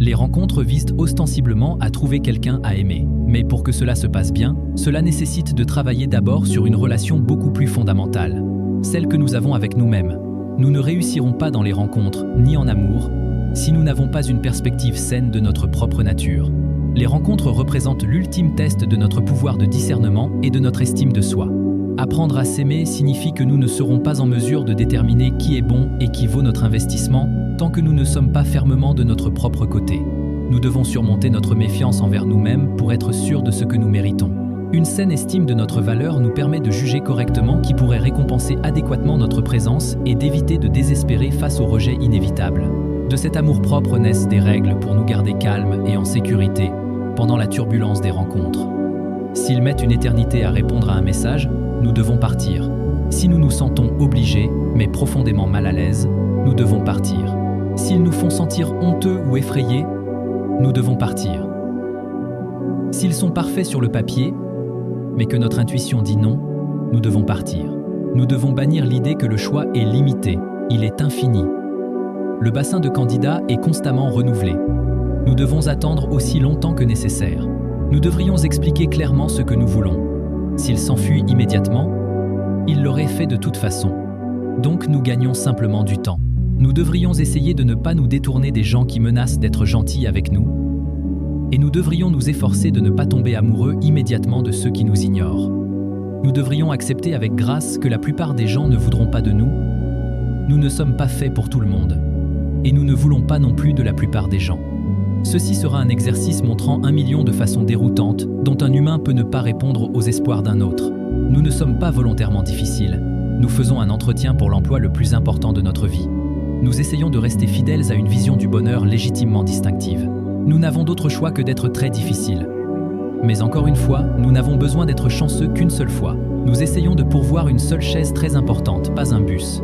Les rencontres visent ostensiblement à trouver quelqu'un à aimer. Mais pour que cela se passe bien, cela nécessite de travailler d'abord sur une relation beaucoup plus fondamentale, celle que nous avons avec nous-mêmes. Nous ne réussirons pas dans les rencontres, ni en amour, si nous n'avons pas une perspective saine de notre propre nature. Les rencontres représentent l'ultime test de notre pouvoir de discernement et de notre estime de soi. Apprendre à s'aimer signifie que nous ne serons pas en mesure de déterminer qui est bon et qui vaut notre investissement tant que nous ne sommes pas fermement de notre propre côté. Nous devons surmonter notre méfiance envers nous-mêmes pour être sûrs de ce que nous méritons. Une saine estime de notre valeur nous permet de juger correctement qui pourrait récompenser adéquatement notre présence et d'éviter de désespérer face au rejet inévitable. De cet amour-propre naissent des règles pour nous garder calmes et en sécurité pendant la turbulence des rencontres. S'ils mettent une éternité à répondre à un message, nous devons partir. Si nous nous sentons obligés, mais profondément mal à l'aise, nous devons partir. S'ils nous font sentir honteux ou effrayés, nous devons partir. S'ils sont parfaits sur le papier, mais que notre intuition dit non, nous devons partir. Nous devons bannir l'idée que le choix est limité, il est infini. Le bassin de candidats est constamment renouvelé. Nous devons attendre aussi longtemps que nécessaire. Nous devrions expliquer clairement ce que nous voulons. S'ils s'enfuient immédiatement, ils l'auraient fait de toute façon. Donc nous gagnons simplement du temps. Nous devrions essayer de ne pas nous détourner des gens qui menacent d'être gentils avec nous. Et nous devrions nous efforcer de ne pas tomber amoureux immédiatement de ceux qui nous ignorent. Nous devrions accepter avec grâce que la plupart des gens ne voudront pas de nous. Nous ne sommes pas faits pour tout le monde. Et nous ne voulons pas non plus de la plupart des gens. Ceci sera un exercice montrant 1 million de façons déroutantes dont un humain peut ne pas répondre aux espoirs d'un autre. Nous ne sommes pas volontairement difficiles. Nous faisons un entretien pour l'emploi le plus important de notre vie. Nous essayons de rester fidèles à une vision du bonheur légitimement distinctive. Nous n'avons d'autre choix que d'être très difficiles. Mais encore une fois, nous n'avons besoin d'être chanceux qu'une seule fois. Nous essayons de pourvoir une seule chaise très importante, pas un bus.